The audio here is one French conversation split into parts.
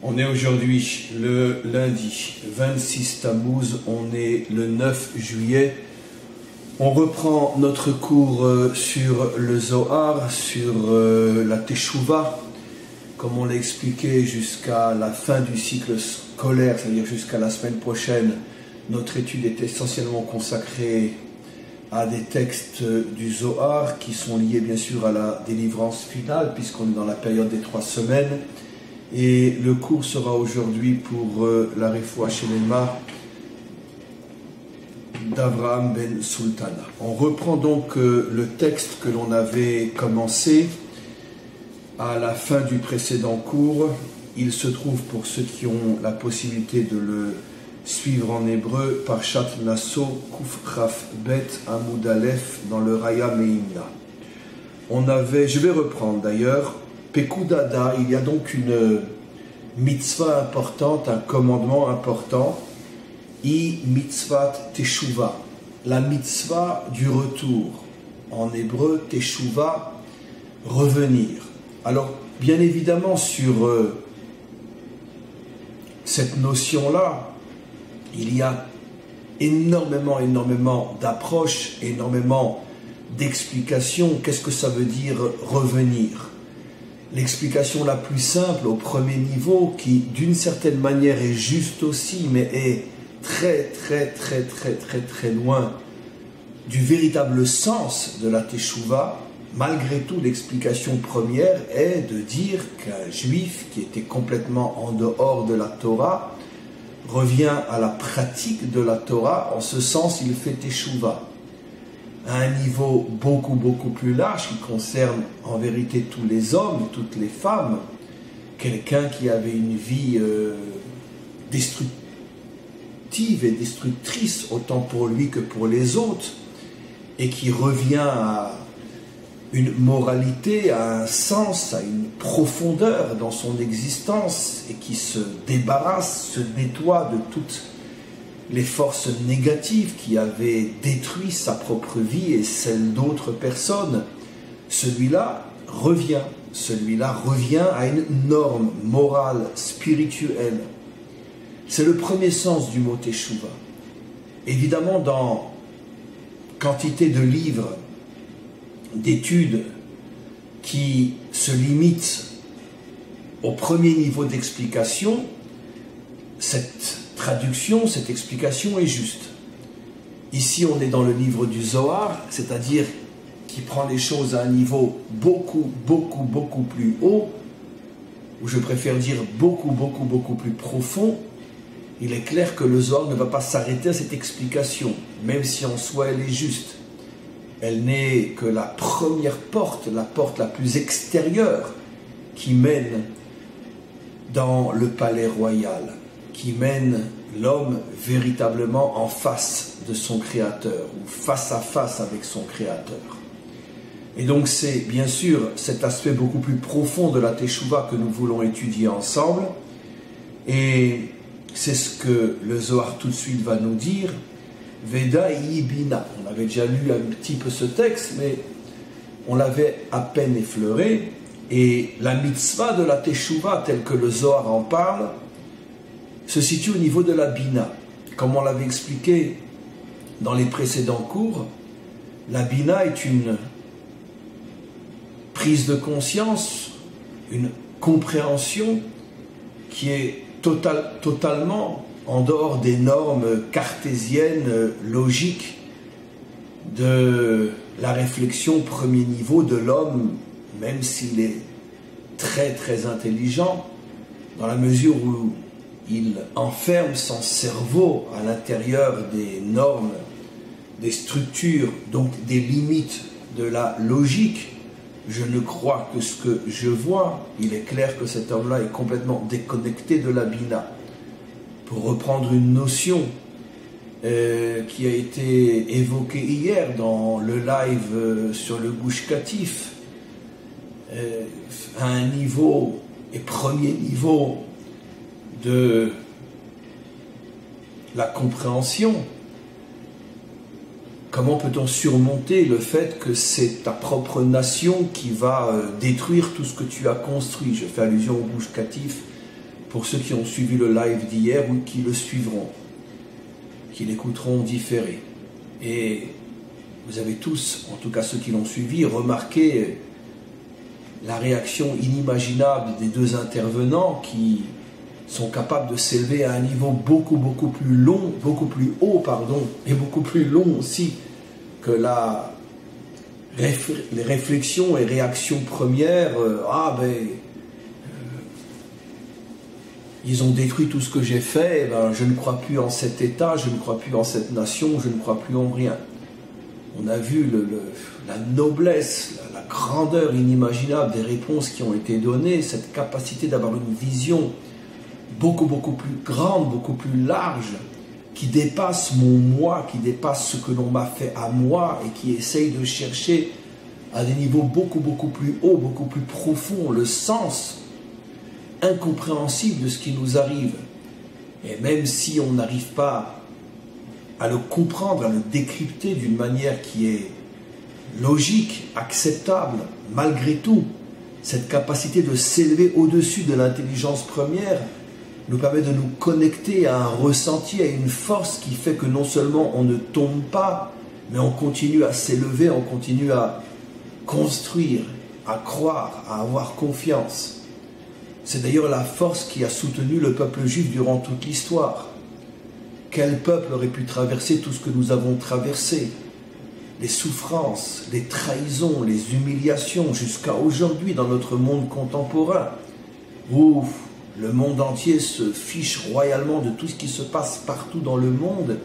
On est aujourd'hui le lundi 26 Tammuz, on est le 9 juillet. On reprend notre cours sur le Zohar, sur la Teshuvah, comme on l'a expliqué jusqu'à la fin du cycle scolaire, c'est-à-dire jusqu'à la semaine prochaine. Notre étude est essentiellement consacrée à des textes du Zohar qui sont liés bien sûr à la délivrance finale, puisqu'on est dans la période des 3 semaines. Et le cours sera aujourd'hui pour la Refoua Shelema d'Avraham ben Sultana. On reprend donc le texte que l'on avait commencé à la fin du précédent cours. Il se trouve, pour ceux qui ont la possibilité de le suivre en hébreu, Parshat Naso Kuf Chaf Bet Amud Aleph dans le Raya Meimna. Je vais reprendre d'ailleurs, Pekudada, il y a donc une mitzvah importante, un commandement important, I mitzvat Teshuvah, la mitzvah du retour. En hébreu, Teshuvah, revenir. Alors, bien évidemment, sur cette notion-là, il y a énormément d'approches, énormément d'explications. Qu'est-ce que ça veut dire revenir ? L'explication la plus simple au premier niveau, qui d'une certaine manière est juste aussi, mais est très loin du véritable sens de la Teshuvah, malgré tout l'explication première est de dire qu'un juif qui était complètement en dehors de la Torah revient à la pratique de la Torah, en ce sens il fait Teshuvah. À un niveau beaucoup plus large qui concerne en vérité tous les hommes, toutes les femmes, quelqu'un qui avait une vie destructive et destructrice autant pour lui que pour les autres, et qui revient à une moralité, à un sens, à une profondeur dans son existence, et qui se débarrasse, se nettoie de toutes les forces négatives qui avaient détruit sa propre vie et celle d'autres personnes, celui-là revient à une norme morale, spirituelle. C'est le premier sens du mot Teshuvah. Évidemment, dans quantité de livres, d'études qui se limitent au premier niveau d'explication, cette traduction, cette explication est juste. Ici, on est dans le livre du Zohar, c'est-à-dire qui prend les choses à un niveau beaucoup plus haut, ou je préfère dire beaucoup plus profond. Il est clair que le Zohar ne va pas s'arrêter à cette explication, même si en soi elle est juste. Elle n'est que la première porte, la porte la plus extérieure qui mène dans le palais royal, qui mène l'homme véritablement en face de son Créateur, ou face à face avec son Créateur. Et donc c'est bien sûr cet aspect beaucoup plus profond de la Teshuvah que nous voulons étudier ensemble, et c'est ce que le Zohar tout de suite va nous dire. Veda Yibina. On avait déjà lu un petit peu ce texte, mais on l'avait à peine effleuré, et la mitzvah de la Teshuvah, telle que le Zohar en parle, se situe au niveau de la Bina. Comme on l'avait expliqué dans les précédents cours, la Bina est une prise de conscience, une compréhension qui est totalement en dehors des normes cartésiennes, logiques, de la réflexion premier niveau de l'homme, même s'il est très intelligent, dans la mesure où il enferme son cerveau à l'intérieur des normes, des structures, donc des limites de la logique. Je ne crois que ce que je vois. Il est clair que cet homme-là est complètement déconnecté de la Bina. Pour reprendre une notion qui a été évoquée hier dans le live sur le Gush Katif, à un niveau et premier niveau de la compréhension, comment peut-on surmonter le fait que c'est ta propre nation qui va détruire tout ce que tu as construit? Je fais allusion au Gush Katif pour ceux qui ont suivi le live d'hier ou qui le suivront, qui l'écouteront différé. Et vous avez tous, en tout cas ceux qui l'ont suivi, remarqué la réaction inimaginable des deux intervenants qui sont capables de s'élever à un niveau beaucoup plus long, beaucoup plus haut, pardon, et beaucoup plus long aussi que les réflexions et réactions premières. Ils ont détruit tout ce que j'ai fait, je ne crois plus en cet État, je ne crois plus en cette nation, je ne crois plus en rien. On a vu la noblesse, la grandeur inimaginable des réponses qui ont été données, cette capacité d'avoir une vision beaucoup plus grande, beaucoup plus large, qui dépasse mon moi, qui dépasse ce que l'on m'a fait à moi et qui essaye de chercher à des niveaux beaucoup plus hauts, beaucoup plus profonds, le sens incompréhensible de ce qui nous arrive. Et même si on n'arrive pas à le comprendre, à le décrypter d'une manière qui est logique, acceptable, malgré tout, cette capacité de s'élever au-dessus de l'intelligence première nous permet de nous connecter à un ressenti, à une force qui fait que non seulement on ne tombe pas, mais on continue à s'élever, on continue à construire, à croire, à avoir confiance. C'est d'ailleurs la force qui a soutenu le peuple juif durant toute l'histoire. Quel peuple aurait pu traverser tout ce que nous avons traversé? Les souffrances, les trahisons, les humiliations, jusqu'à aujourd'hui dans notre monde contemporain, où le monde entier se fiche royalement de tout ce qui se passe partout dans le monde,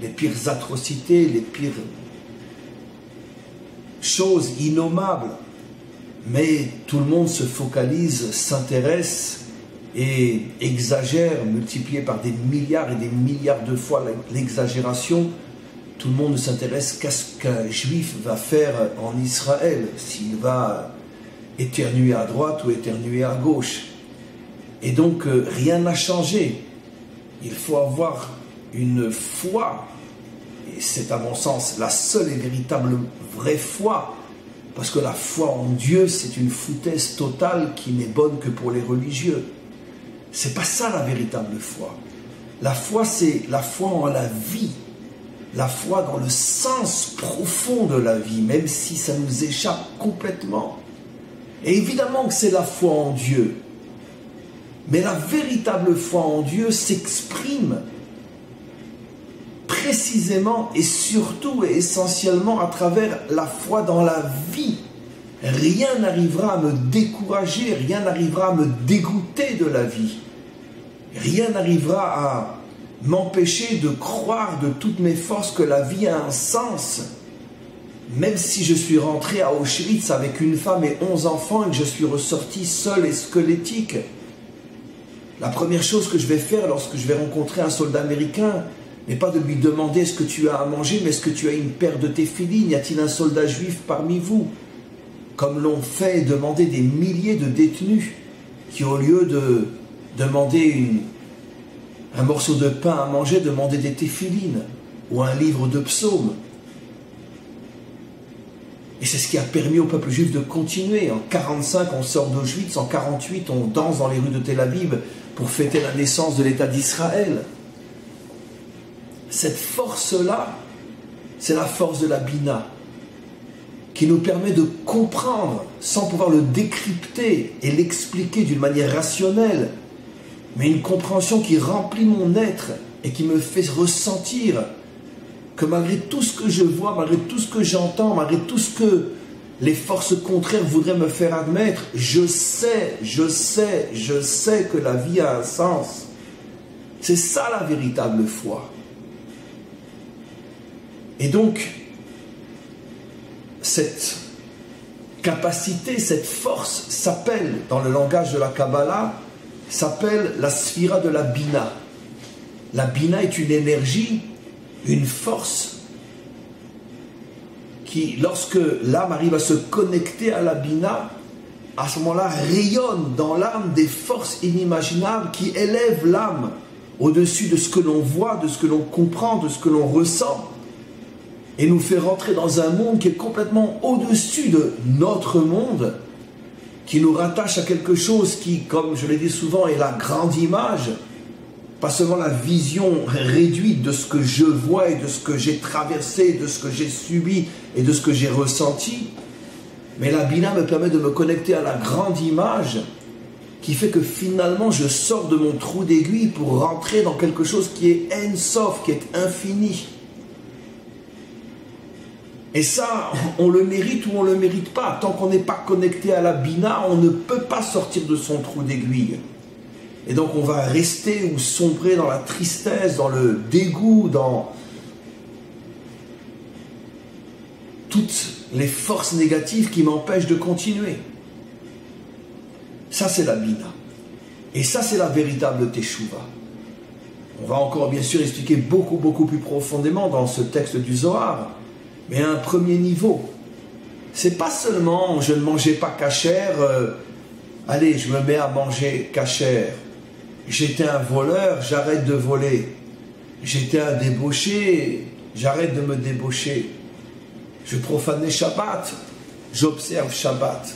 les pires atrocités, les pires choses innommables. Mais tout le monde se focalise, s'intéresse et exagère, multiplié par des milliards et des milliards de fois l'exagération. Tout le monde ne s'intéresse qu'à ce qu'un juif va faire en Israël, s'il va éternuer à droite ou éternuer à gauche. Et donc rien n'a changé. Il faut avoir une foi, et c'est à mon sens la seule et véritable vraie foi, parce que la foi en Dieu, c'est une foutaise totale qui n'est bonne que pour les religieux. C'est pas ça la véritable foi. La foi, c'est la foi en la vie. La foi dans le sens profond de la vie, même si ça nous échappe complètement. Et évidemment que c'est la foi en Dieu. Mais la véritable foi en Dieu s'exprime précisément et surtout et essentiellement à travers la foi dans la vie. Rien n'arrivera à me décourager, rien n'arrivera à me dégoûter de la vie. Rien n'arrivera à m'empêcher de croire de toutes mes forces que la vie a un sens. Même si je suis rentré à Auschwitz avec une femme et 11 enfants et que je suis ressorti seul et squelettique, la première chose que je vais faire lorsque je vais rencontrer un soldat américain n'est pas de lui demander est-ce que tu as à manger, mais est-ce que tu as une paire de téphilines? Y a-t-il un soldat juif parmi vous? Comme l'ont fait et demandé des milliers de détenus qui, au lieu de demander un morceau de pain à manger, demandaient des téphilines ou un livre de psaumes. Et c'est ce qui a permis au peuple juif de continuer. En 1945, on sort d'Auschwitz. En 1948, on danse dans les rues de Tel Aviv pour fêter la naissance de l'État d'Israël. Cette force-là, c'est la force de la Bina, qui nous permet de comprendre, sans pouvoir le décrypter et l'expliquer d'une manière rationnelle, mais une compréhension qui remplit mon être et qui me fait ressentir que malgré tout ce que je vois, malgré tout ce que j'entends, malgré tout ce que les forces contraires voudraient me faire admettre, je sais que la vie a un sens. C'est ça la véritable foi. Et donc, cette capacité, cette force s'appelle, dans le langage de la Kabbalah, s'appelle la sphira de la Bina. La Bina est une énergie, une force qui, lorsque l'âme arrive à se connecter à la Bina, à ce moment-là rayonne dans l'âme des forces inimaginables qui élèvent l'âme au-dessus de ce que l'on voit, de ce que l'on comprend, de ce que l'on ressent, et nous fait rentrer dans un monde qui est complètement au-dessus de notre monde, qui nous rattache à quelque chose qui, comme je l'ai dit souvent, est la grande image, pas seulement la vision réduite de ce que je vois et de ce que j'ai traversé, de ce que j'ai subi et de ce que j'ai ressenti, mais la Bina me permet de me connecter à la grande image qui fait que finalement je sors de mon trou d'aiguille pour rentrer dans quelque chose qui est En Sof, qui est infini. Et ça, on le mérite ou on ne le mérite pas. Tant qu'on n'est pas connecté à la Bina, on ne peut pas sortir de son trou d'aiguille. Et donc on va rester ou sombrer dans la tristesse, dans le dégoût, dans toutes les forces négatives qui m'empêchent de continuer. Ça, c'est la Bina. Et ça, c'est la véritable Teshuvah. On va encore, bien sûr, expliquer beaucoup plus profondément dans ce texte du Zohar. Mais à un premier niveau. C'est pas seulement, je ne mangeais pas cachère, allez, je me mets à manger cachère. J'étais un voleur, j'arrête de voler. J'étais un débauché, j'arrête de me débaucher. Je profanais Shabbat, j'observe Shabbat.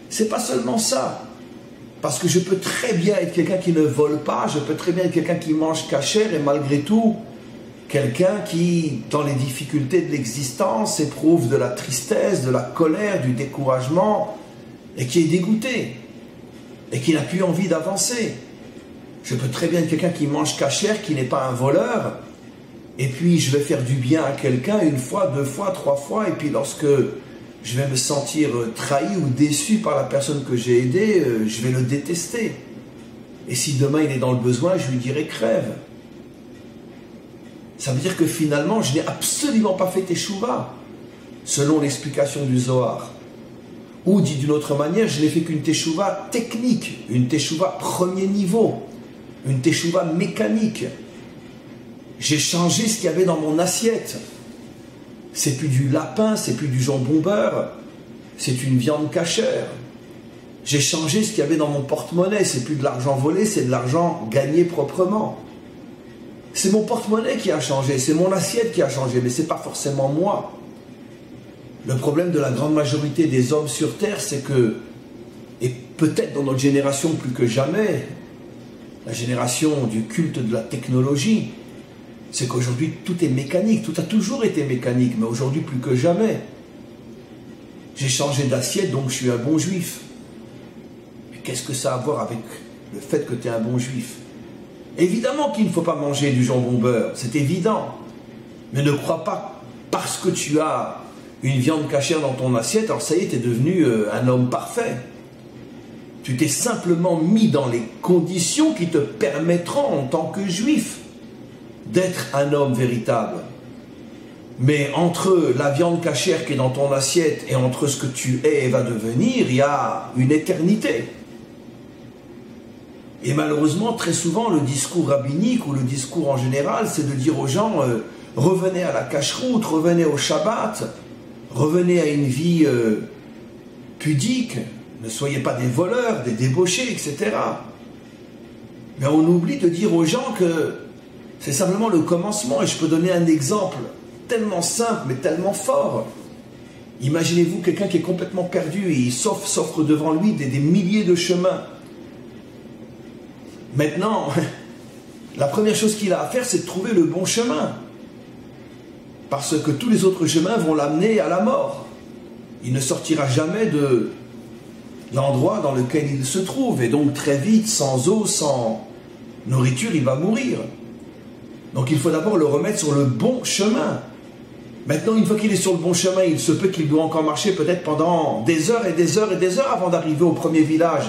C'est pas seulement ça. Parce que je peux très bien être quelqu'un qui ne vole pas, je peux très bien être quelqu'un qui mange cachère et malgré tout, quelqu'un qui, dans les difficultés de l'existence, éprouve de la tristesse, de la colère, du découragement et qui est dégoûté et qui n'a plus envie d'avancer. Je peux très bien être quelqu'un qui mange cachère, qui n'est pas un voleur, et puis je vais faire du bien à quelqu'un une fois, deux fois, trois fois, et puis lorsque je vais me sentir trahi ou déçu par la personne que j'ai aidée, je vais le détester. Et si demain il est dans le besoin, je lui dirai crève. Ça veut dire que finalement, je n'ai absolument pas fait Teshuvah, selon l'explication du Zohar. Ou dit d'une autre manière, je n'ai fait qu'une Teshuvah technique, une Teshuvah premier niveau, une Teshuvah mécanique. J'ai changé ce qu'il y avait dans mon assiette. C'est plus du lapin, c'est plus du jambon beurre, c'est une viande cachère. J'ai changé ce qu'il y avait dans mon porte-monnaie, c'est plus de l'argent volé, c'est de l'argent gagné proprement. C'est mon porte-monnaie qui a changé, c'est mon assiette qui a changé, mais ce n'est pas forcément moi. Le problème de la grande majorité des hommes sur Terre, c'est que, et peut-être dans notre génération plus que jamais, la génération du culte de la technologie, c'est qu'aujourd'hui tout est mécanique, tout a toujours été mécanique, mais aujourd'hui plus que jamais. J'ai changé d'assiette, donc je suis un bon juif. Mais qu'est-ce que ça a à voir avec le fait que tu es un bon juif? Évidemment qu'il ne faut pas manger du jambon beurre, c'est évident. Mais ne crois pas, parce que tu as une viande cachère dans ton assiette, alors ça y est, tu es devenu un homme parfait. Tu t'es simplement mis dans les conditions qui te permettront, en tant que juif, d'être un homme véritable. Mais entre la viande cachère qui est dans ton assiette et entre ce que tu es et va devenir, il y a une éternité. Et malheureusement, très souvent, le discours rabbinique ou le discours en général, c'est de dire aux gens, revenez à la cacheroute, revenez au Shabbat, revenez à une vie pudique, ne soyez pas des voleurs, des débauchés, etc. Mais on oublie de dire aux gens que c'est simplement le commencement. Et je peux donner un exemple tellement simple, mais tellement fort. Imaginez-vous quelqu'un qui est complètement perdu et il s'offre devant lui des milliers de chemins. Maintenant, la première chose qu'il a à faire, c'est de trouver le bon chemin. Parce que tous les autres chemins vont l'amener à la mort. Il ne sortira jamais de l'endroit dans lequel il se trouve. Et donc très vite, sans eau, sans nourriture, il va mourir. Donc il faut d'abord le remettre sur le bon chemin. Maintenant, une fois qu'il est sur le bon chemin, il se peut qu'il doit encore marcher peut-être pendant des heures et des heures et des heures avant d'arriver au premier village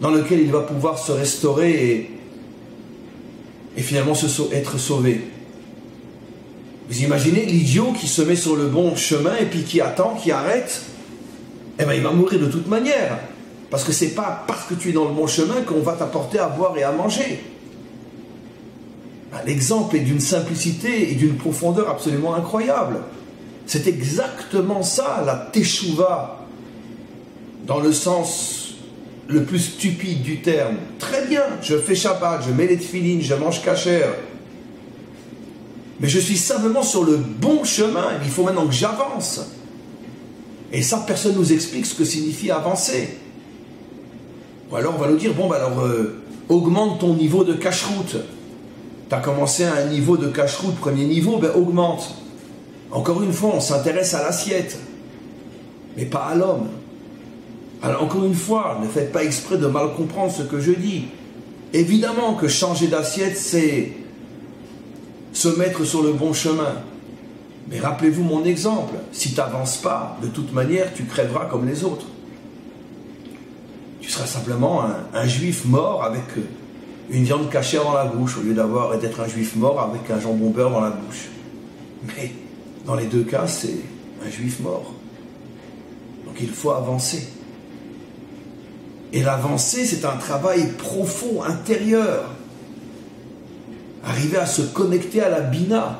dans lequel il va pouvoir se restaurer et finalement être sauvé. Vous imaginez l'idiot qui se met sur le bon chemin et puis qui attend, qui arrête, eh bien il va mourir de toute manière. Parce que c'est pas parce que tu es dans le bon chemin qu'on va t'apporter à boire et à manger. L'exemple est d'une simplicité et d'une profondeur absolument incroyable. C'est exactement ça, la Teshuvah, dans le sens le plus stupide du terme. Très bien, je fais Shabbat, je mets les tefilines, je mange cachère. Mais je suis simplement sur le bon chemin, et il faut maintenant que j'avance. Et ça, personne ne nous explique ce que signifie avancer. Ou alors on va nous dire, bon, augmente ton niveau de cache-route. Tu as commencé à un niveau de cache-route, premier niveau, augmente. Encore une fois, on s'intéresse à l'assiette, mais pas à l'homme. Alors encore une fois, ne faites pas exprès de mal comprendre ce que je dis. Évidemment que changer d'assiette, c'est se mettre sur le bon chemin. Mais rappelez-vous mon exemple, si tu n'avances pas, de toute manière, tu crèveras comme les autres. Tu seras simplement un juif mort avec une viande cachée dans la bouche, au lieu d'être un juif mort avec un jambon beurre dans la bouche. Mais dans les deux cas, c'est un juif mort. Donc il faut avancer. Et l'avancée, c'est un travail profond, intérieur. Arriver à se connecter à la Bina,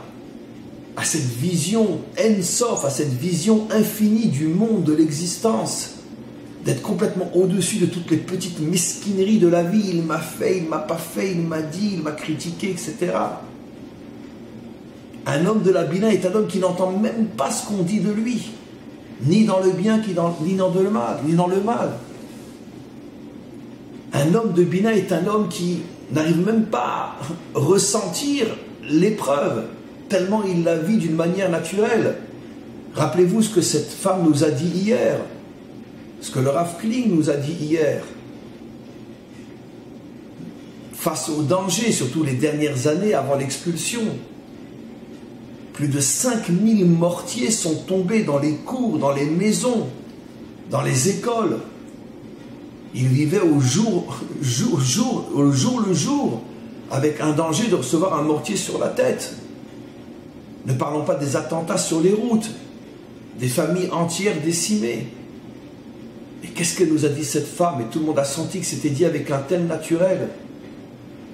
à cette vision En-Sof, à cette vision infinie du monde, de l'existence. D'être complètement au-dessus de toutes les petites mesquineries de la vie. Il m'a fait, il m'a pas fait, il m'a dit, il m'a critiqué, etc. Un homme de la Bina est un homme qui n'entend même pas ce qu'on dit de lui. Ni dans le bien, ni dans le mal. Un homme de Bina est un homme qui n'arrive même pas à ressentir l'épreuve, tellement il la vit d'une manière naturelle. Rappelez-vous ce que cette femme nous a dit hier, ce que le Rav Kling nous a dit hier. Face au danger, surtout les dernières années avant l'expulsion, plus de 5000 mortiers sont tombés dans les cours, dans les maisons, dans les écoles. Ils vivaient au jour le jour, avec un danger de recevoir un mortier sur la tête. Ne parlons pas des attentats sur les routes, des familles entières décimées. Et qu'est-ce que nous a dit cette femme? Et tout le monde a senti que c'était dit avec un tel naturel.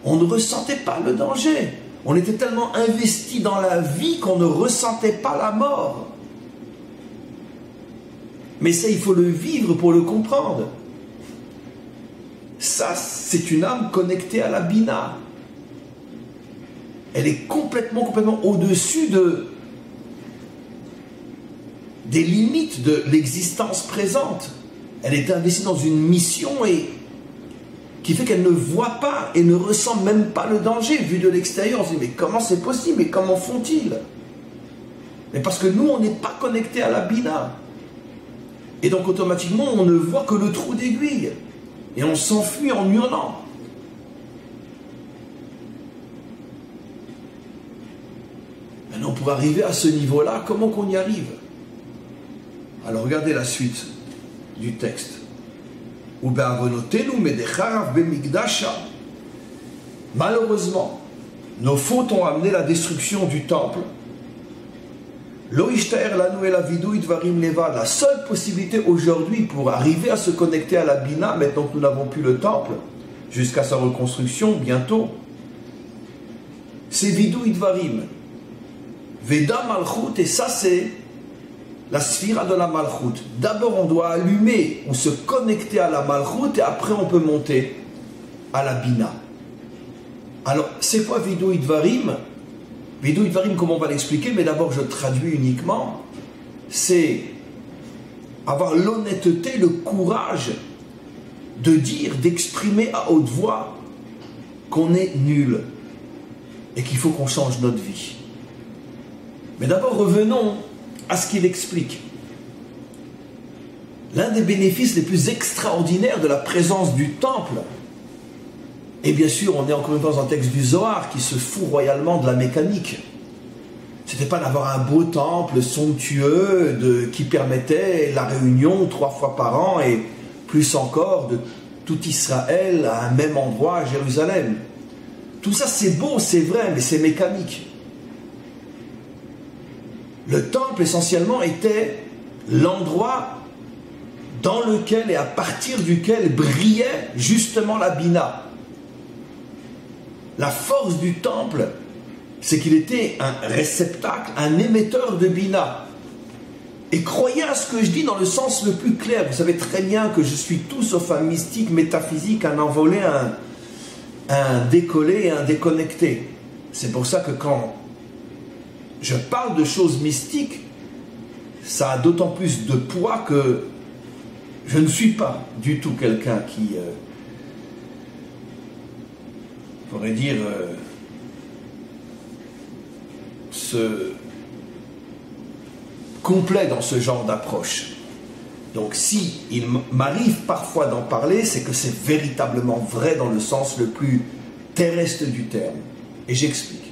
On ne ressentait pas le danger. On était tellement investi dans la vie qu'on ne ressentait pas la mort. Mais ça, il faut le vivre pour le comprendre. Ça, c'est une âme connectée à la Bina. Elle est complètement au-dessus des limites de l'existence présente. Elle est investie dans une mission qui fait qu'elle ne voit pas et ne ressent même pas le danger. Vu de l'extérieur, on se dit, mais comment c'est possible? Mais comment font-ils? Mais parce que nous, on n'est pas connecté à la Bina. Et donc, automatiquement, on ne voit que le trou d'aiguille. Et on s'enfuit en hurlant. Maintenant, pour arriver à ce niveau-là, comment qu'on y arrive? Alors, regardez la suite du texte. Malheureusement, nos fautes ont amené la destruction du temple. La seule possibilité aujourd'hui pour arriver à se connecter à la Bina, maintenant que nous n'avons plus le temple, jusqu'à sa reconstruction bientôt, c'est Vidou Idvarim. Veda Malchut, et ça c'est la sphira de la Malchut. D'abord on doit allumer ou se connecter à la Malchut et après on peut monter à la Bina. Alors c'est quoi Vidou Idvarim? Vidou Idvarim, comment on va l'expliquer? Mais d'abord je traduis uniquement. C'est avoir l'honnêteté, le courage de dire, d'exprimer à haute voix qu'on est nul et qu'il faut qu'on change notre vie. Mais d'abord revenons à ce qu'il explique. L'un des bénéfices les plus extraordinaires de la présence du temple, et bien sûr on est encore une fois dans un texte du Zohar qui se fout royalement de la mécanique. C'était pas d'avoir un beau temple somptueux qui permettait la réunion 3 fois par an et plus encore de tout Israël à un même endroit à Jérusalem. Tout ça c'est beau, c'est vrai, mais c'est mécanique. Le temple essentiellement était l'endroit dans lequel et à partir duquel brillait justement la Bina. La force du temple, c'est qu'il était un réceptacle, un émetteur de Bina. Et croyez à ce que je dis dans le sens le plus clair. Vous savez très bien que je suis tout sauf un mystique, métaphysique, un envolé, un décollé et un déconnecté. C'est pour ça que quand je parle de choses mystiques, ça a d'autant plus de poids que je ne suis pas du tout quelqu'un pourrait dire, se complaît dans ce genre d'approche. Donc si il m'arrive parfois d'en parler, c'est que c'est véritablement vrai dans le sens le plus terrestre du terme. Et j'explique.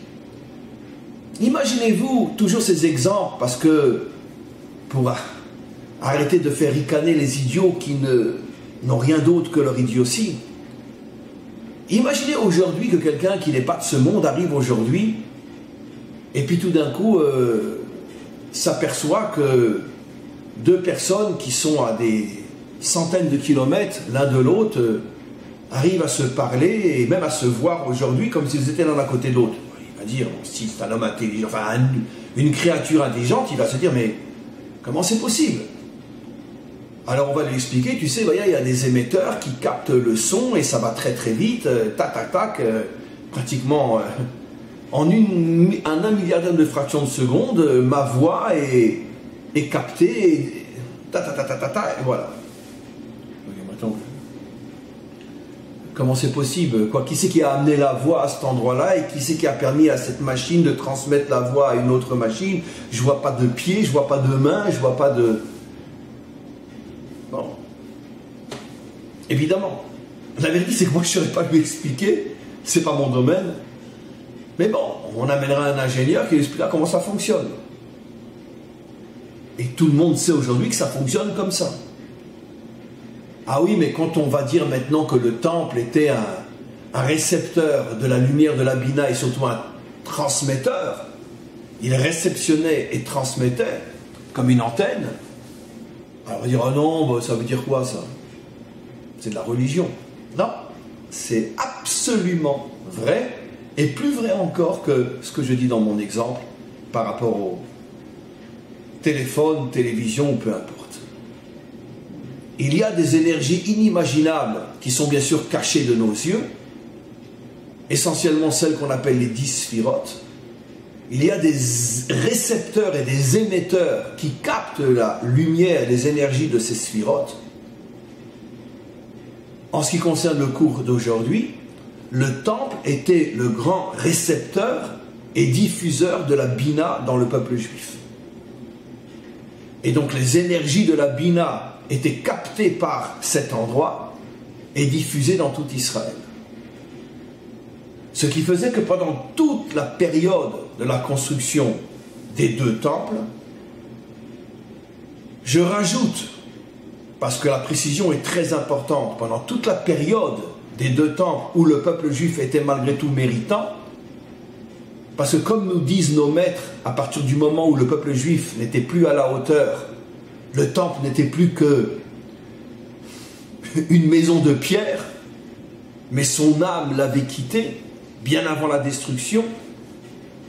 Imaginez-vous toujours ces exemples, parce que pour arrêter de faire ricaner les idiots qui n'ont rien d'autre que leur idiotie, imaginez aujourd'hui que quelqu'un qui n'est pas de ce monde arrive aujourd'hui et puis tout d'un coup s'aperçoit que deux personnes qui sont à des centaines de kilomètres l'un de l'autre arrivent à se parler et même à se voir aujourd'hui comme s'ils étaient l'un à côté de l'autre. Il va dire, si c'est un homme intelligent, enfin une créature intelligente, il va se dire, mais comment c'est possible? Alors on va lui expliquer, tu sais, il y a des émetteurs qui captent le son et ça va très très vite, tac tac tac, pratiquement en un milliardième de fraction de seconde, ma voix est captée, et ta ta ta ta ta ta, et voilà. Comment c'est possible? Qui c'est qui a amené la voix à cet endroit-là et qui c'est qui a permis à cette machine de transmettre la voix à une autre machine? Je vois pas de pied, je vois pas de main, je vois pas de... Bon. Évidemment. La vérité, c'est que moi, je ne saurais pas lui expliquer. C'est pas mon domaine. Mais bon, on amènera un ingénieur qui lui expliquera comment ça fonctionne. Et tout le monde sait aujourd'hui que ça fonctionne comme ça. Ah oui, mais quand on va dire maintenant que le temple était un récepteur de la lumière de la Bina et surtout un transmetteur, il réceptionnait et transmettait comme une antenne. Alors on va dire, oh non, ça veut dire quoi ça? C'est de la religion. Non, c'est absolument vrai, et plus vrai encore que ce que je dis dans mon exemple par rapport au téléphone, télévision ou peu importe. Il y a des énergies inimaginables qui sont bien sûr cachées de nos yeux, essentiellement celles qu'on appelle les 10 sphirotes. Il y a des récepteurs et des émetteurs qui captent la lumière et les énergies de ces sphirotes. En ce qui concerne le cours d'aujourd'hui, le temple était le grand récepteur et diffuseur de la Bina dans le peuple juif. Et donc les énergies de la Bina étaient captées par cet endroit et diffusées dans tout Israël. Ce qui faisait que pendant toute la période de la construction des deux temples, je rajoute, parce que la précision est très importante, pendant toute la période des deux temples où le peuple juif était malgré tout méritant, parce que comme nous disent nos maîtres, à partir du moment où le peuple juif n'était plus à la hauteur, le temple n'était plus que une maison de pierre, mais son âme l'avait quitté bien avant la destruction.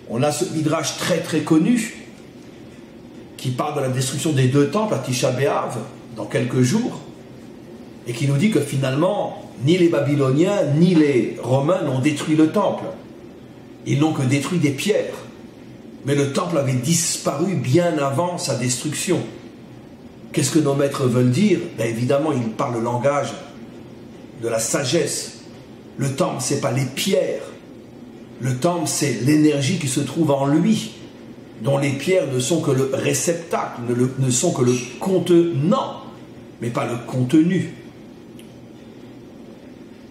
On a ce midrash très très connu qui parle de la destruction des deux temples à Tisha B'Av dans quelques jours et qui nous dit que finalement ni les Babyloniens ni les Romains n'ont détruit le temple. Ils n'ont que détruit des pierres, mais le temple avait disparu bien avant sa destruction. Qu'est-ce que nos maîtres veulent dire? Ben évidemment, ils parlent le langage de la sagesse. Le temple, ce n'est pas les pierres. Le temple, c'est l'énergie qui se trouve en lui, dont les pierres ne sont que le réceptacle, ne sont que le contenant, mais pas le contenu.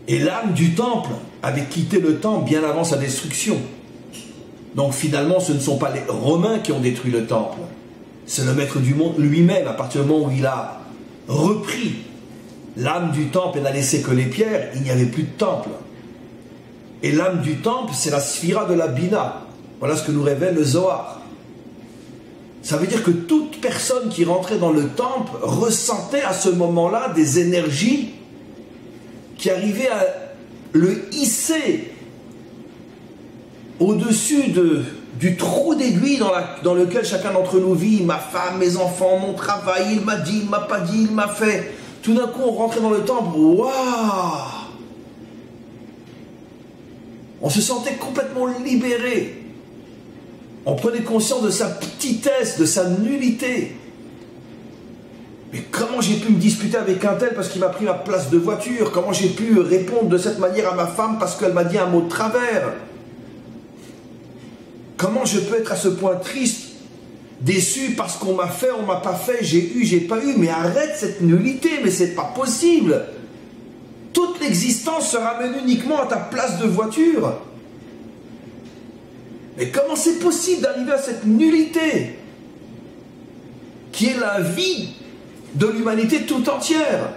Et l'âme du temple avait quitté le temple bien avant sa destruction. Donc finalement, ce ne sont pas les Romains qui ont détruit le temple. C'est le maître du monde lui-même, à partir du moment où il a repris l'âme du temple et n'a laissé que les pierres, il n'y avait plus de temple. Et l'âme du temple, c'est la sphira de la Bina. Voilà ce que nous révèle le Zohar. Ça veut dire que toute personne qui rentrait dans le temple ressentait à ce moment-là des énergies qui arrivaient à le hisser au-dessus du trou d'aiguille dans lequel chacun d'entre nous vit. Ma femme, mes enfants, mon travail, il m'a dit, il m'a pas dit, il m'a fait. Tout d'un coup, on rentrait dans le temple. Waouh! On se sentait complètement libéré. On prenait conscience de sa petitesse, de sa nullité. Mais Comment j'ai pu me disputer avec un tel parce qu'il m'a pris ma place de voiture? Comment j'ai pu répondre de cette manière à ma femme parce qu'elle m'a dit un mot de travers? Comment je peux être à ce point triste, déçu parce qu'on m'a fait, on m'a pas fait, j'ai eu, j'ai pas eu? Mais arrête cette nullité, mais c'est pas possible. Toute l'existence se ramène uniquement à ta place de voiture. Mais comment c'est possible d'arriver à cette nullité qui est la vie de l'humanité tout entière?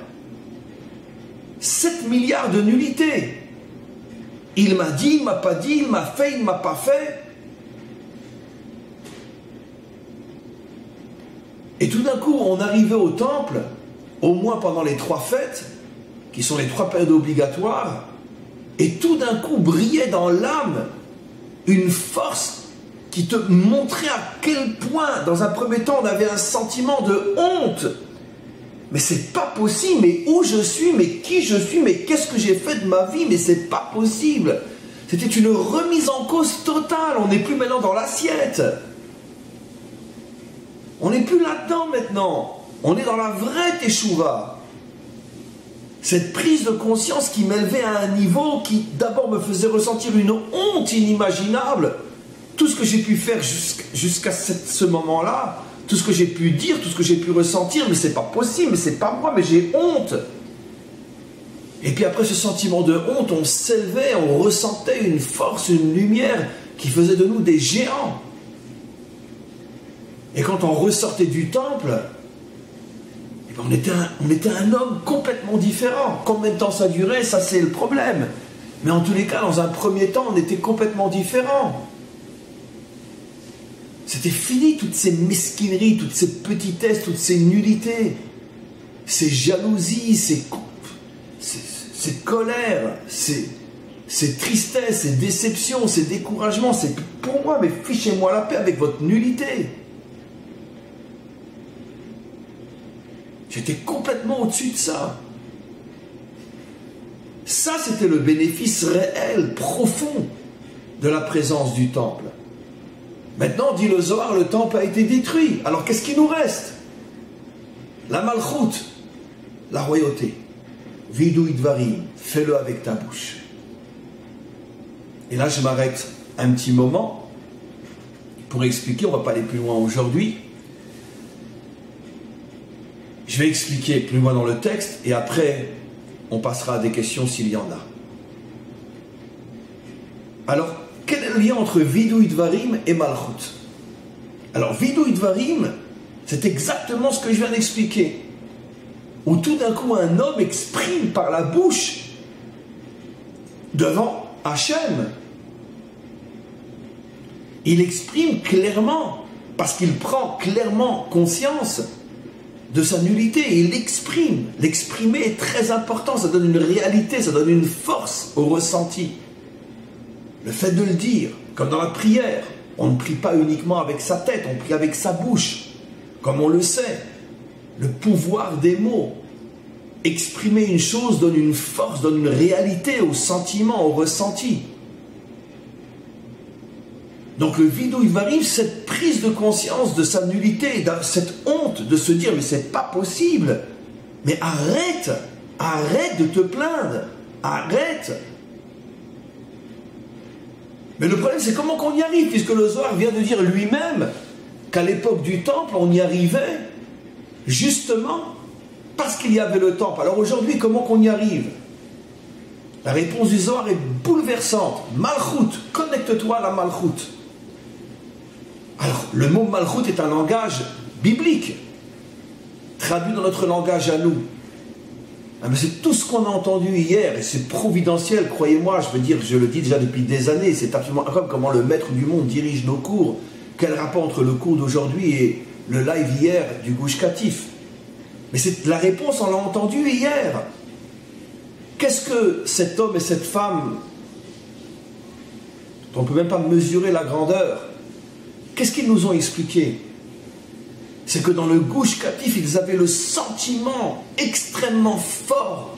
7 milliards de nullités. Il m'a dit, il m'a pas dit, il m'a fait, il m'a pas fait. Et tout d'un coup, on arrivait au temple, au moins pendant les 3 fêtes, qui sont les 3 périodes obligatoires, et tout d'un coup brillait dans l'âme une force qui te montrait à quel point, dans un premier temps, on avait un sentiment de honte. Mais c'est pas possible, mais où je suis, mais qui je suis, mais qu'est-ce que j'ai fait de ma vie, mais c'est pas possible. C'était une remise en cause totale, on n'est plus maintenant dans l'assiette. On n'est plus là-dedans maintenant, on est dans la vraie teshuva. Cette prise de conscience qui m'élevait à un niveau qui d'abord me faisait ressentir une honte inimaginable. Tout ce que j'ai pu faire jusqu'à ce moment-là, tout ce que j'ai pu dire, tout ce que j'ai pu ressentir, mais c'est pas possible, mais c'est pas moi, mais j'ai honte. Et puis après ce sentiment de honte, on s'élevait, on ressentait une force, une lumière qui faisait de nous des géants. Et quand on ressortait du temple, on était un homme complètement différent. Combien de temps ça durait, ça c'est le problème. Mais en tous les cas, dans un premier temps, on était complètement différent. C'était fini toutes ces mesquineries, toutes ces petitesses, toutes ces nullités, ces jalousies, ces colères, ces tristesses, ces déceptions, ces découragements. C'est pour moi, mais fichez-moi la paix avec votre nullité. J'étais complètement au-dessus de ça. Ça, c'était le bénéfice réel, profond de la présence du temple. Maintenant, dit le Zohar, le temple a été détruit. Alors qu'est-ce qui nous reste? La malchoute, la royauté. Vidou idvarim, fais-le avec ta bouche. Et là, je m'arrête un petit moment pour expliquer, on ne va pas aller plus loin aujourd'hui. Je vais expliquer plus loin dans le texte et après, on passera à des questions s'il y en a. Alors, quel est le lien entre Vidou Dvarim et Malchut? Alors, Vidou Dvarim, c'est exactement ce que je viens d'expliquer. Où tout d'un coup, un homme exprime par la bouche devant Hachem. Il exprime clairement, parce qu'il prend clairement conscience de sa nullité, il l'exprime. L'exprimer est très important, ça donne une réalité, ça donne une force au ressenti. Le fait de le dire, comme dans la prière, on ne prie pas uniquement avec sa tête, on prie avec sa bouche, comme on le sait. Le pouvoir des mots. Exprimer une chose donne une force, donne une réalité au sentiment, au ressenti. Donc le Vidou Dvarim, cette prise de conscience de sa nullité, cette honte de se dire mais c'est pas possible, mais arrête de te plaindre, arrête. Mais le problème c'est comment qu'on y arrive, puisque le Zohar vient de dire lui-même qu'à l'époque du temple on y arrivait justement parce qu'il y avait le temple. Alors aujourd'hui comment qu'on y arrive? La réponse du Zohar est bouleversante. Malchut, connecte-toi à la Malchut. Alors, le mot Malchut est un langage biblique, traduit dans notre langage à nous. Ah, mais c'est tout ce qu'on a entendu hier, et c'est providentiel, croyez-moi, je le dis déjà depuis des années, c'est absolument incroyable comment le maître du monde dirige nos cours. Quel rapport entre le cours d'aujourd'hui et le live hier du Gush Katif? Mais c'est la réponse, on l'a entendu hier. Qu'est-ce que cet homme et cette femme, dont on ne peut même pas mesurer la grandeur, qu'est-ce qu'ils nous ont expliqué? C'est que dans le Gush Katif, ils avaient le sentiment extrêmement fort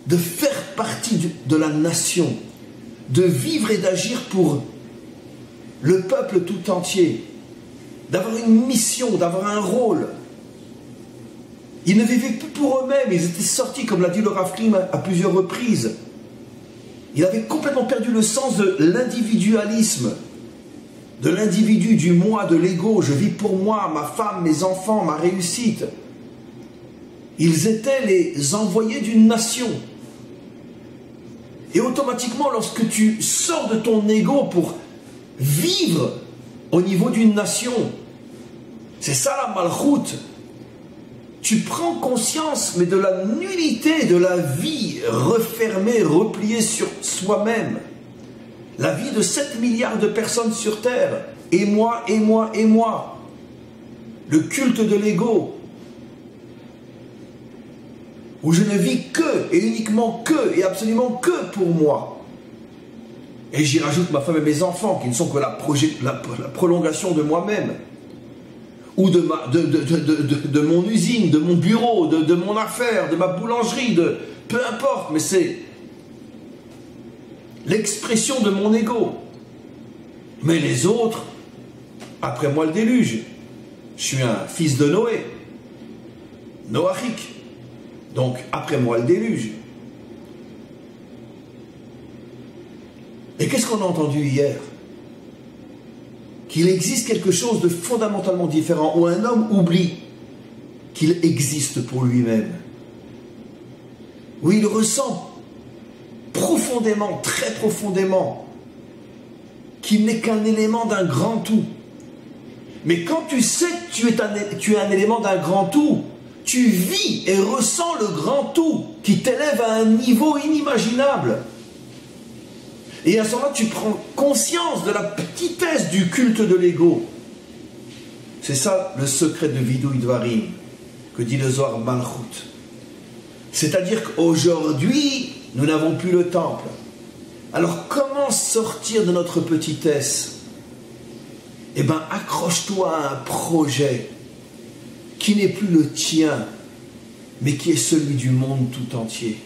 de faire partie de la nation, de vivre et d'agir pour le peuple tout entier, d'avoir une mission, d'avoir un rôle. Ils ne vivaient plus pour eux-mêmes, ils étaient sortis, comme l'a dit le Rav Klim à plusieurs reprises. Ils avaient complètement perdu le sens de l'individualisme, de l'individu, du moi, de l'ego. Je vis pour moi, ma femme, mes enfants, ma réussite. Ils étaient les envoyés d'une nation. Et automatiquement, lorsque tu sors de ton ego pour vivre au niveau d'une nation, c'est ça la malchoute. Tu prends conscience, mais de la nullité de la vie refermée, repliée sur soi-même. La vie de 7 milliards de personnes sur Terre. Et moi, et moi, et moi. Le culte de l'ego. Où je ne vis que, et uniquement que, et absolument que pour moi. Et j'y rajoute ma femme et mes enfants, qui ne sont que la prolongation de moi-même. Ou de mon usine, de mon bureau, de mon affaire, de ma boulangerie, peu importe, mais c'est l'expression de mon ego. Mais les autres, après moi le déluge. Je suis un fils de Noé, Noachique. Donc après moi le déluge. Et qu'est-ce qu'on a entendu hier? Qu'il existe quelque chose de fondamentalement différent, où un homme oublie qu'il existe pour lui-même, où il ressent profondément, très profondément, qu'il n'est qu'un élément d'un grand tout. Mais quand tu sais que tu es un élément d'un grand tout, tu vis et ressens le grand tout qui t'élève à un niveau inimaginable. Et à ce moment-là, tu prends conscience de la petitesse du culte de l'ego. C'est ça le secret de Vidui Dvarim, que dit le Zohar Malchut. C'est-à-dire qu'aujourd'hui, nous n'avons plus le temple. Alors comment sortir de notre petitesse? Eh bien, accroche-toi à un projet qui n'est plus le tien, mais qui est celui du monde tout entier.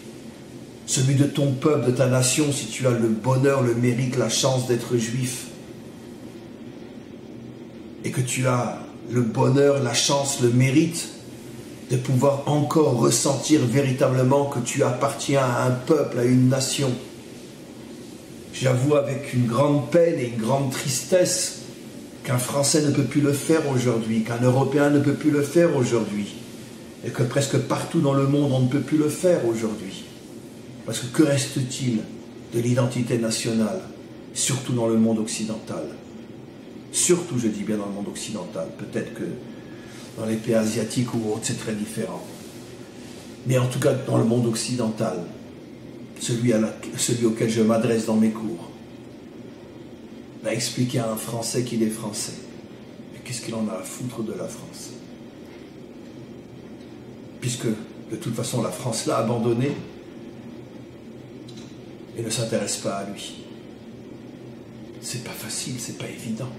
Celui de ton peuple, de ta nation, si tu as le bonheur, le mérite, la chance d'être juif. Et que tu as le bonheur, la chance, le mérite de pouvoir encore ressentir véritablement que tu appartiens à un peuple, à une nation. J'avoue avec une grande peine et une grande tristesse qu'un Français ne peut plus le faire aujourd'hui, qu'un Européen ne peut plus le faire aujourd'hui, et que presque partout dans le monde on ne peut plus le faire aujourd'hui. Parce que reste-t-il de l'identité nationale, surtout dans le monde occidental? Surtout, je dis bien dans le monde occidental. Peut-être que dans les pays asiatiques ou autres, c'est très différent. Mais en tout cas, dans le monde occidental, celui auquel je m'adresse dans mes cours, va expliquer à un Français qu'il est français. Mais qu'est-ce qu'il en a à foutre de la France? Puisque, de toute façon, la France l'a abandonné et ne s'intéresse pas à lui. C'est pas facile, c'est pas évident.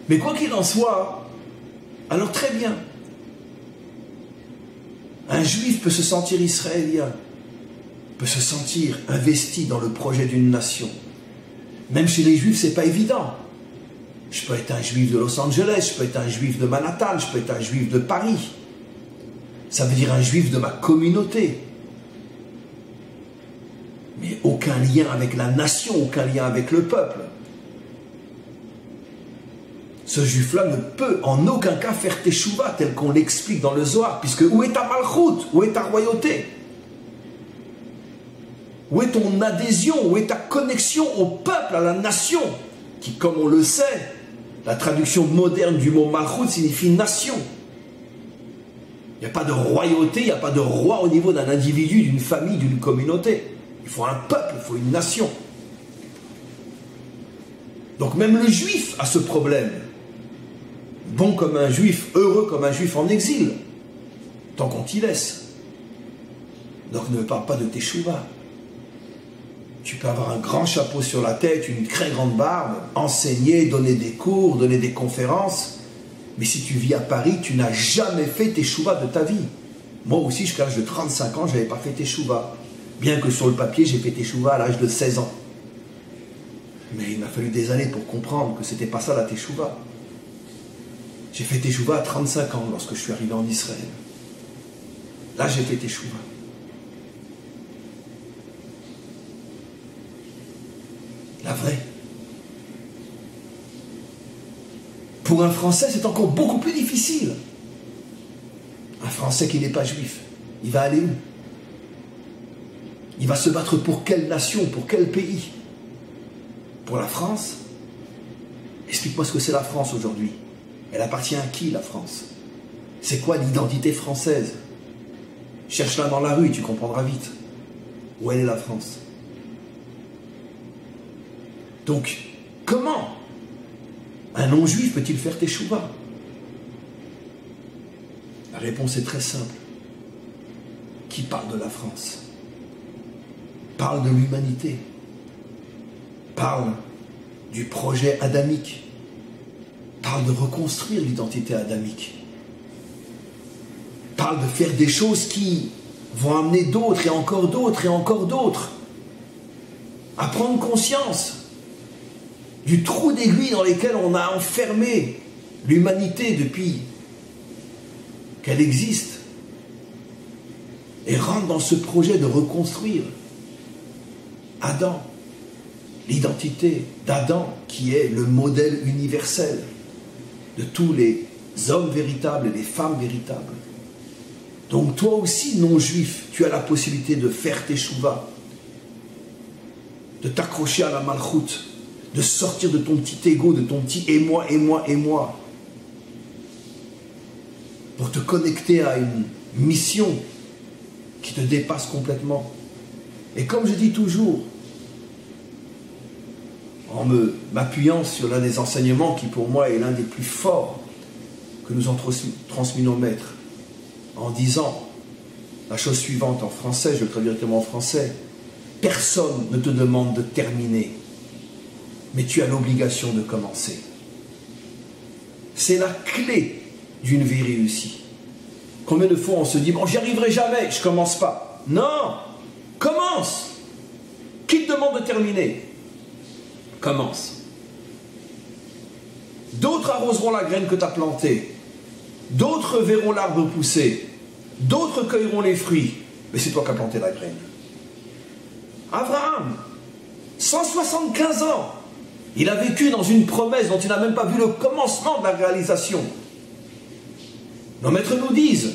Mais quoi qu'il en soit, alors très bien. Un juif peut se sentir israélien, peut se sentir investi dans le projet d'une nation. Même chez les juifs, c'est pas évident. Je peux être un juif de Los Angeles, je peux être un juif de Manhattan, je peux être un juif de Paris. Ça veut dire un juif de ma communauté. Mais aucun lien avec la nation, aucun lien avec le peuple. Ce juif-là ne peut en aucun cas faire teshuva tel qu'on l'explique dans le Zohar, puisque où est ta malchoute? Où est ta royauté? Où est ton adhésion? Où est ta connexion au peuple, à la nation? Qui, comme on le sait, la traduction moderne du mot malchoute signifie nation. Il n'y a pas de royauté, il n'y a pas de roi au niveau d'un individu, d'une famille, d'une communauté. Il faut un peuple, il faut une nation. Donc même le juif a ce problème. Bon comme un juif, heureux comme un juif en exil, tant qu'on t'y laisse. Donc ne parle pas de teshuva. Tu peux avoir un grand chapeau sur la tête, une très grande barbe, enseigner, donner des cours, donner des conférences, mais si tu vis à Paris, tu n'as jamais fait teshuva de ta vie. Moi aussi, jusqu'à l'âge de 35 ans, je n'avais pas fait teshuva. Bien que sur le papier, j'ai fait teshuva à l'âge de 16 ans. Mais il m'a fallu des années pour comprendre que ce n'était pas ça la teshuva. J'ai fait Teshuva à 35 ans lorsque je suis arrivé en Israël. Là, j'ai fait Teshuva. La vraie. Pour un Français, c'est encore beaucoup plus difficile. Un Français qui n'est pas juif, il va aller où? Il va se battre pour quelle nation, pour quel pays? Pour la France? Explique-moi ce que c'est la France aujourd'hui. Elle appartient à qui, la France? C'est quoi l'identité française? Cherche-la dans la rue et tu comprendras vite. Où elle est, la France? Donc, comment un non-juif peut-il faire Teshuva? La réponse est très simple. Qui parle de la France? Parle de l'humanité. Parle du projet adamique. Parle de reconstruire l'identité adamique. Parle de faire des choses qui vont amener d'autres et encore d'autres et encore d'autres à prendre conscience du trou d'aiguille dans lequel on a enfermé l'humanité depuis qu'elle existe, et rentre dans ce projet de reconstruire Adam, l'identité d'Adam qui est le modèle universel de tous les hommes véritables et les femmes véritables. Donc toi aussi, non-juif, tu as la possibilité de faire Teshuva, de t'accrocher à la malchoute, de sortir de ton petit ego, de ton petit et moi, et moi, et moi, pour te connecter à une mission qui te dépasse complètement. Et comme je dis toujours, en m'appuyant sur l'un des enseignements qui pour moi est l'un des plus forts que nous ont transmis nos maîtres, en disant la chose suivante en français, je le traduis directement en français: personne ne te demande de terminer, mais tu as l'obligation de commencer. C'est la clé d'une vie réussie. Combien de fois on se dit, bon, j'y arriverai jamais, je commence pas. Non, commence. Qui te demande de terminer? Commence. D'autres arroseront la graine que tu as plantée. D'autres verront l'arbre pousser. D'autres cueilleront les fruits. Mais c'est toi qui as planté la graine. Abraham, 175 ans, il a vécu dans une promesse dont il n'a même pas vu le commencement de la réalisation. Nos maîtres nous disent,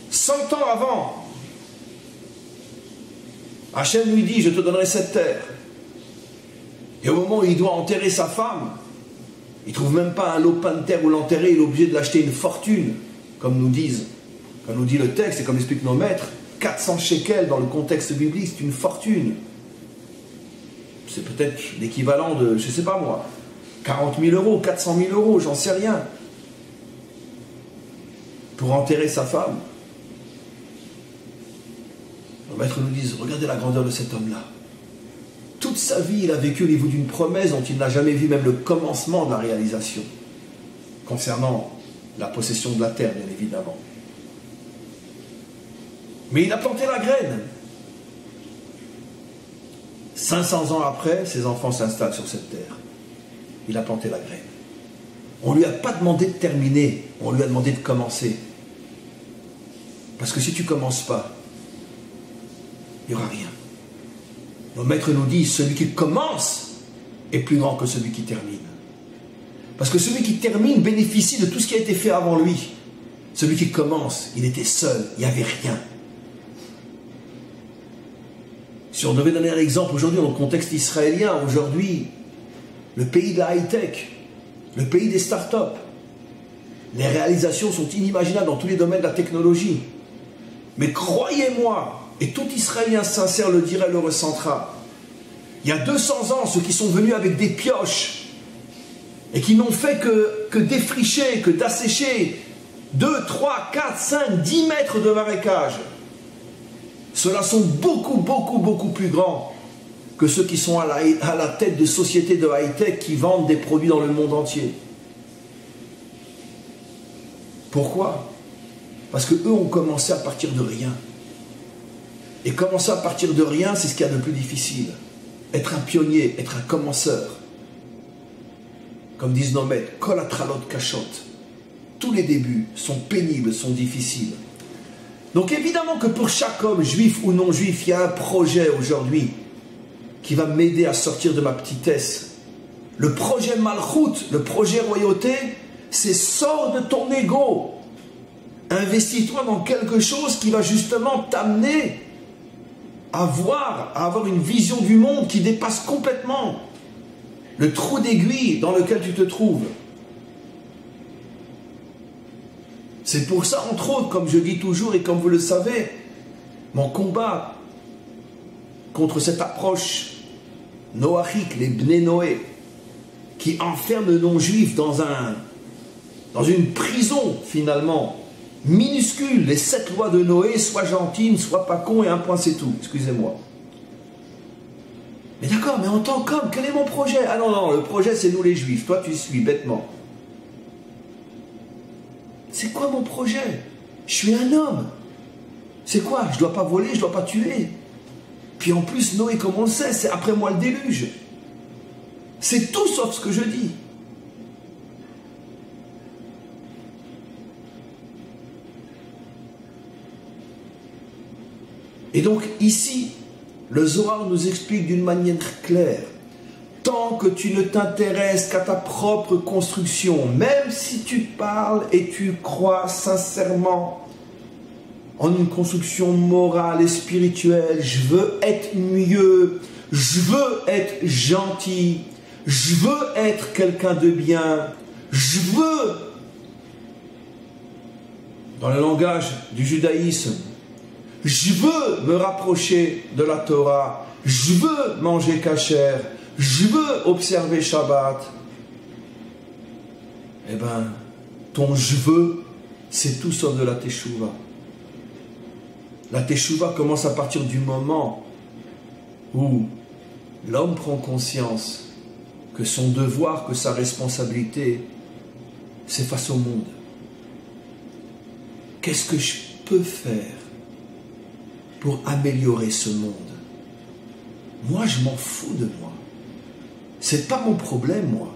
100 ans avant, Hachem lui dit, je te donnerai cette terre. Et au moment où il doit enterrer sa femme, il ne trouve même pas un lopin de terre où l'enterrer, il est obligé de l'acheter une fortune, comme nous dit le texte et comme expliquent nos maîtres. 400 shekels dans le contexte biblique, c'est une fortune. C'est peut-être l'équivalent de, je ne sais pas moi, 40 000 euros, 400 000 euros, j'en sais rien. Pour enterrer sa femme. Nos maîtres nous disent, regardez la grandeur de cet homme-là. Toute sa vie, il a vécu au niveau d'une promesse dont il n'a jamais vu même le commencement de la réalisation, concernant la possession de la terre, bien évidemment. Mais il a planté la graine. 500 ans après, ses enfants s'installent sur cette terre. Il a planté la graine. On ne lui a pas demandé de terminer, on lui a demandé de commencer. Parce que si tu ne commences pas, il n'y aura rien. Nos maîtres nous disent, celui qui commence est plus grand que celui qui termine. Parce que celui qui termine bénéficie de tout ce qui a été fait avant lui. Celui qui commence, il était seul, il n'y avait rien. Si on devait donner un exemple aujourd'hui dans le contexte israélien, aujourd'hui, le pays de la high-tech, le pays des startups, les réalisations sont inimaginables dans tous les domaines de la technologie. Mais croyez-moi, et tout Israélien sincère le dirait, le ressentira, il y a 200 ans, ceux qui sont venus avec des pioches et qui n'ont fait que défricher, que d'assécher 2, 3, 4, 5, 10 mètres de marécage, ceux-là sont beaucoup, beaucoup, beaucoup plus grands que ceux qui sont à la tête de sociétés de high-tech qui vendent des produits dans le monde entier. Pourquoi? Parce qu'eux ont commencé à partir de rien. Et commencer à partir de rien, c'est ce qu'il y a de plus difficile. Être un pionnier, être un commenceur. Comme disent nos maîtres, kol hatralot kashot. Tous les débuts sont pénibles, sont difficiles. Donc évidemment que pour chaque homme, juif ou non juif, il y a un projet aujourd'hui qui va m'aider à sortir de ma petitesse. Le projet Malchut, le projet royauté, c'est sors de ton ego. Investis-toi dans quelque chose qui va justement t'amener à avoir une vision du monde qui dépasse complètement le trou d'aiguille dans lequel tu te trouves. C'est pour ça, entre autres, comme je dis toujours et comme vous le savez, mon combat contre cette approche noachique, les Bnei Noé, qui enferme le non-juif dans une prison, finalement, minuscule, les 7 lois de Noé, sois gentil, ne sois pas con, et un point c'est tout, excusez-moi. Mais d'accord, mais en tant qu'homme, quel est mon projet? Ah non, non, le projet c'est nous les juifs, toi tu suis bêtement. C'est quoi mon projet? Je suis un homme. C'est quoi? Je ne dois pas voler, je ne dois pas tuer. Puis en plus, Noé, comme on le sait, c'est après moi le déluge. C'est tout sauf ce que je dis. Et donc ici, le Zohar nous explique d'une manière claire, tant que tu ne t'intéresses qu'à ta propre construction, même si tu parles et tu crois sincèrement en une construction morale et spirituelle, je veux être mieux, je veux être gentil, je veux être quelqu'un de bien, je veux, dans le langage du judaïsme, je veux me rapprocher de la Torah, je veux manger kasher, je veux observer Shabbat. Eh bien, ton je veux, c'est tout sauf de la teshuva. La teshuva commence à partir du moment où l'homme prend conscience que son devoir, que sa responsabilité, c'est face au monde. Qu'est-ce que je peux faire pour améliorer ce monde? Moi, je m'en fous de moi. C'est pas mon problème, moi.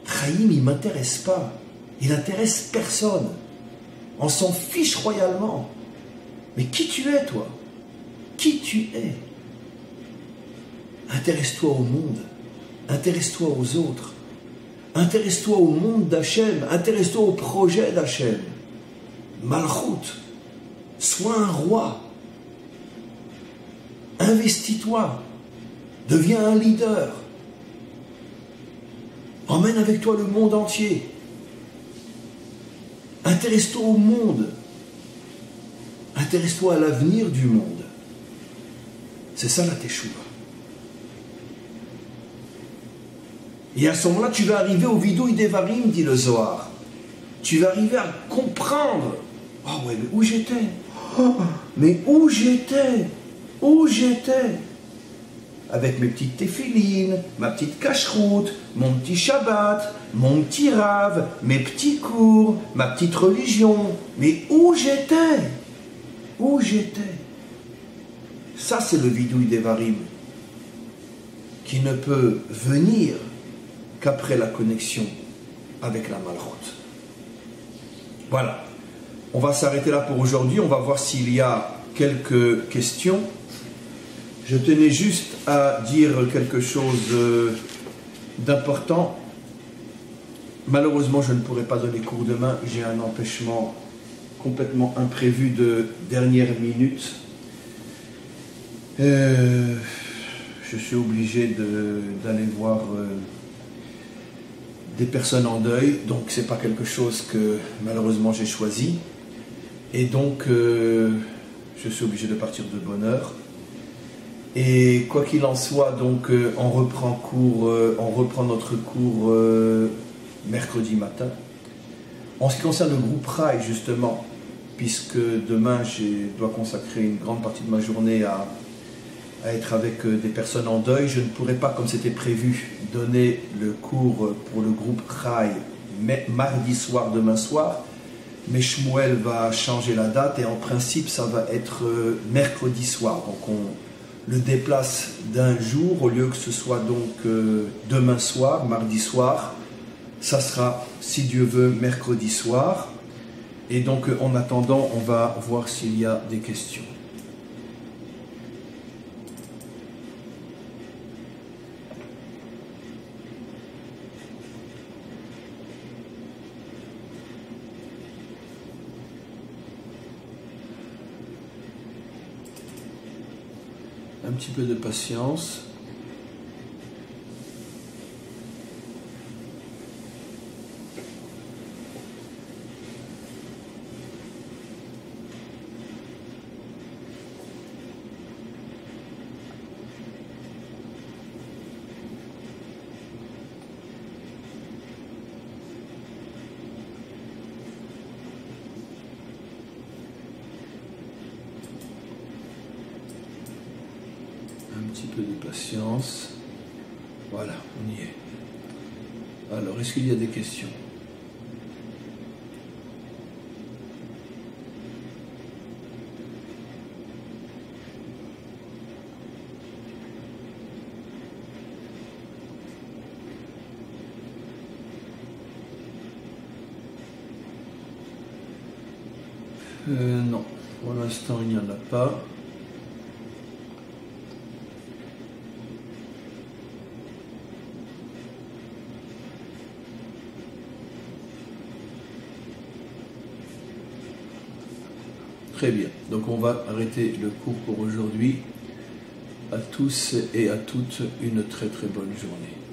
Chaim, il m'intéresse pas. Il intéresse personne. On s'en fiche royalement. Mais qui tu es, toi? Qui tu es? Intéresse-toi au monde. Intéresse-toi aux autres. Intéresse-toi au monde d'Hachem. Intéresse-toi au projet d'Hachem. Malchut. Sois un roi. Investis-toi. Deviens un leader. Emmène avec toi le monde entier. Intéresse-toi au monde. Intéresse-toi à l'avenir du monde. C'est ça la teshuva. Et à ce moment-là, tu vas arriver au vidouï devarim, dit le Zohar. Tu vas arriver à comprendre. Oh ouais, mais où j'étais? Mais où j'étais? Où j'étais? Avec mes petites téphilines, ma petite cacheroute, mon petit Shabbat, mon petit rave, mes petits cours, ma petite religion. Mais où j'étais? Où j'étais? Ça, c'est le vidouï devarim qui ne peut venir qu'après la connexion avec la malchut. Voilà. On va s'arrêter là pour aujourd'hui. On va voir s'il y a quelques questions. Je tenais juste à dire quelque chose d'important. Malheureusement, je ne pourrai pas donner cours demain. J'ai un empêchement complètement imprévu de dernière minute. Je suis obligé d'aller voir des personnes en deuil. Donc, ce n'est pas quelque chose que malheureusement j'ai choisi. Et donc, je suis obligé de partir de bonne heure. Et quoi qu'il en soit, donc on reprend notre cours mercredi matin. En ce qui concerne le groupe Rai, justement, puisque demain je dois consacrer une grande partie de ma journée à être avec des personnes en deuil, je ne pourrai pas, comme c'était prévu, donner le cours pour le groupe Rai mardi soir, demain soir. Mais Shmuel va changer la date et en principe ça va être mercredi soir. Donc on le déplace d'un jour, au lieu que ce soit donc demain soir, mardi soir, Ça sera, si Dieu veut, mercredi soir. Et donc, en attendant, on va voir s'il y a des questions. Un petit peu de patience. Un petit peu de patience. Voilà, on y est. Alors, est-ce qu'il y a des questions? Non, pour l'instant, il n'y en a pas. Très bien, donc on va arrêter le cours pour aujourd'hui. À tous et à toutes, une très très bonne journée.